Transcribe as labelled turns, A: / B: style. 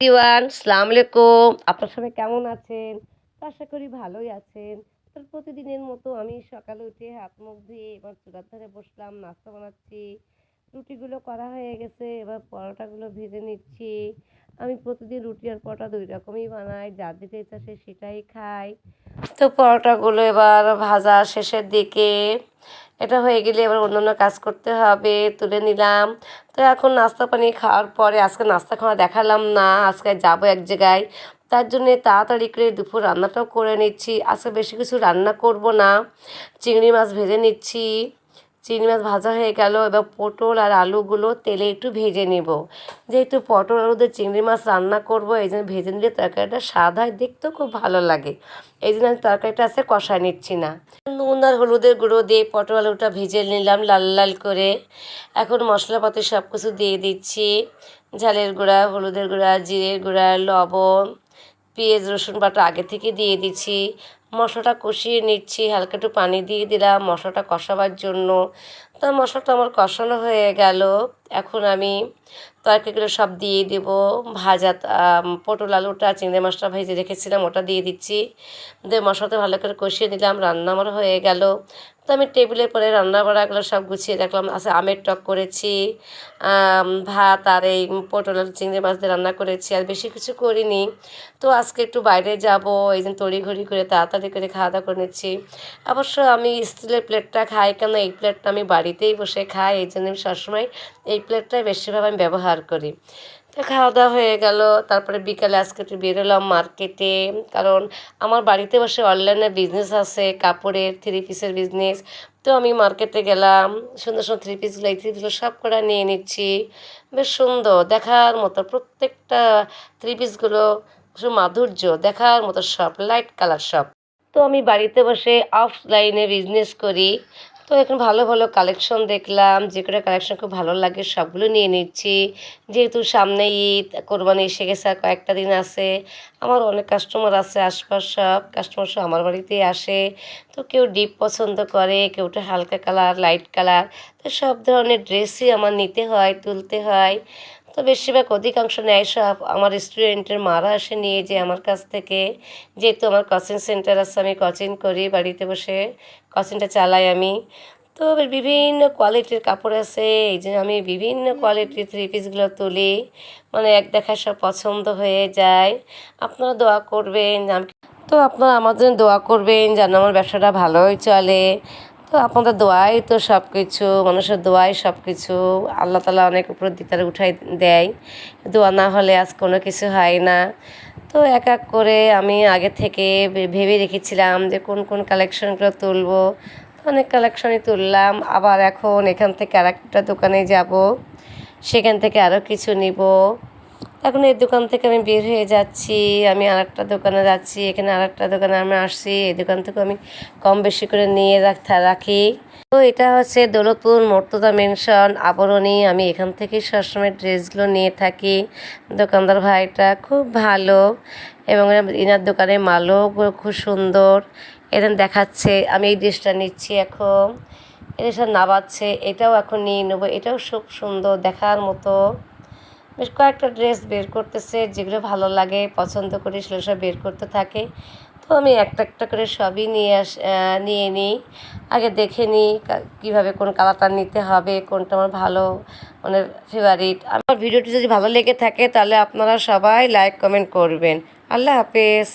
A: Everyone, আসসালামু আলাইকুম। আপনারা সবাই কেমন আছেন? তো আশা করি ভালোই আছেন। তো প্রতিদিনের মতো আমি সকালে উঠে হাত মুখ ধুয়ে এবার চুলার ধারে বসলাম, নাস্তা বানাচ্ছি। রুটিগুলো করা হয়ে গেছে, এবার পরোটাগুলো ভেজে নিচ্ছি। আমি প্রতিদিন রুটি আর পরোটা ২ রকমই বানাই। যার যেটা ইচ্ছা সে সেটাই খায়। তো পরোটাগুলো এবার ভাজা শেষের দিকে। এটা হয়ে গেলে এবার অন্যান্য কাজ করতে হবে, তুলে নিলাম। তো এখন নাস্তা পানি খাওয়ার পরে আজকে নাস্তা খাওয়া দেখালাম না, আজকে যাবো এক জায়গায়। তার জন্যে তাড়াতাড়ি করে দুপুর রান্নাটাও করে নিচ্ছি। আজকে বেশি কিছু রান্না করব না, চিংড়ি মাছ ভেজে নিচ্ছি। চিংড়ি মাছ ভাজা হয়ে গেল, এবার পটল আর আলুগুলো তেলে একটু ভেজে নেব। যেহেতু পটল আলু দিয়ে চিংড়ি মাছ রান্না করব, এই জন্য ভেজে নিলে তরকারিটা স্বাদ হয়, দেখতেও খুব ভালো লাগে। এই জন্য আমি তরকারিটা আজকে কষায় নিচ্ছি না। নুন আর হলুদের গুঁড়ো দিয়ে পটল আলুটা ভেজে নিলাম লাল লাল করে। এখন মশলাপাতি সব কিছু দিয়ে দিচ্ছি। ঝালের গুঁড়া, হলুদের গুঁড়া, জিরের গুঁড়া, লবণ, পেঁয়াজ রসুন বাটা আগে থেকে দিয়ে দিচ্ছি। মশলাটা কষিয়ে নিচ্ছি, হালকা একটু পানি দিয়ে দিলাম মশলাটা কষাবার জন্য। তো মশলাটা আমার কষানো হয়ে গেল। এখন আমি তরকারিগুলো সব দিয়ে দেব। ভাজা পটল আলুটা চিংড়ি মাছটা ভেজে রেখেছিলাম ওটা দিয়ে দিচ্ছি। দিয়ে মশলাটা ভালো করে কষিয়ে নিলাম, রান্না আমার হয়ে গেল। তো আমি টেবিলের পরে রান্না বাড়াগুলো সব গুছিয়ে রাখলাম। আচ্ছা, আমের টক করেছি, ভাত আর এই পটল আর চিংড়ি মাছ দিয়ে রান্না করেছি, আর বেশি কিছু করিনি। তো আজকে একটু বাইরে যাব, এই জন্য তড়িঘড়ি করে তাড়াতাড়ি করে খাওয়া দাওয়া করে নিচ্ছি। অবশ্য আমি স্টিলের প্লেটটা খাই, কেন এই প্লেটটা আমি বাড়িতেই বসে খাই, এই জন্য আমি সবসময় এই প্লেটটাই বেশিরভাগ আমি ব্যবহার করি। তো খাওয়া দাওয়া হয়ে গেল। তারপরে বিকালে আজকে একটু বেরোলাম মার্কেটে, কারণ আমার বাড়িতে বসে অনলাইনে বিজনেস আছে, কাপড়ের থ্রি পিসের বিজনেস। তো আমি মার্কেটে গেলাম, সুন্দর সুন্দর থ্রি পিসগুলো, এই থ্রি পিসগুলো সব করে নিয়ে নিচ্ছি। বেশ সুন্দর দেখার মতো প্রত্যেকটা থ্রি পিসগুলো, মাধুর্য দেখার মতো, সব লাইট কালার সব। তো আমি বাড়িতে বসে অফলাইনে বিজনেস করি। তো এখন ভালো ভালো কালেকশন দেখলাম, যে কোনো কালেকশন খুব ভালো লাগে সবগুলো নিয়ে নিচ্ছি। যেহেতু সামনে ঈদ, কোরবানি এসে গেছে, আর কয়েকটা দিন আছে। আমার অনেক কাস্টমার আছে, আশপাশ সব কাস্টমার সব আমার বাড়িতেই আসে। তো কেউ ডিপ পছন্দ করে, কেউটা হালকা কালার, লাইট কালার। তো সব ধরনের ড্রেসই আমার নিতে হয়, তুলতে হয়। তো বেশিরভাগ অধিকাংশ নেয় সব আমার স্টুডেন্টের মারা আসে নিয়ে যে আমার কাছ থেকে। যেহেতু আমার কোচিং সেন্টার আছে, আমি কোচিং করি বাড়িতে বসে, কোচিংটা চালাই আমি। তো বিভিন্ন কোয়ালিটির কাপড় আছে, এই যে আমি বিভিন্ন কোয়ালিটির থ্রি পিসগুলো তুলি, মানে এক দেখায় সব পছন্দ হয়ে যায়। আপনারা দোয়া করবেন, তো আপনারা আমার জন্য দোয়া করবেন যেন আমার ব্যবসাটা ভালোই চলে। তো আপনাদের দোয়াই তো সব কিছু, মানুষের দোয়াই সব কিছু। আল্লাহ তাআলা অনেক উপর দিকে উঠাই দেয়, দোয়া না হলে আজ কোনো কিছু হয় না। তো এক এক করে আমি আগে থেকে ভেবে রেখেছিলাম যে কোন কোন কালেকশনগুলো তুলবো। অনেক কালেকশনই তুললাম, আবার এখন এখান থেকে আরেকটা দোকানে যাব, সেখান থেকে আরও কিছু নিব। এখন এই দোকান থেকে আমি বের হয়ে যাচ্ছি, আমি আরেকটা দোকানে যাচ্ছি, এখানে আরেকটা দোকানে আমি আসছি, এই দোকান থেকে আমি কম বেশি করে নিয়ে রাখি। তো এটা হচ্ছে দৌলতপুর মুর্তজা মেনশন আবরণী, আমি এখান থেকেই সবসময় ড্রেসগুলো নিয়ে থাকি। দোকানদার ভাইটা খুব ভালো, এবং ইনার দোকানে মালও খুব সুন্দর। এখানে দেখাচ্ছে আমি এই ড্রেসটা নিচ্ছি, এখন এই ড্রেসটা নামাচ্ছে, এটাও এখন নিয়ে নেবো, এটাও খুব সুন্দর দেখার মতো। বেশ কয়েকটা ড্রেস বের করতেছে, যেগুলো ভালো লাগে পছন্দ করি সেগুলো সব বের করতে থাকে। তো আমি একটা একটা করে সবই নিয়ে নিই, আগে দেখে নিই কীভাবে কোন কালারটা নিতে হবে, কোনটা আমার ভালো, মানে ফেভারিট। আমার ভিডিওটি যদি ভালো লেগে থাকে তাহলে আপনারা সবাই লাইক কমেন্ট করবেন। আল্লাহ হাফেজ।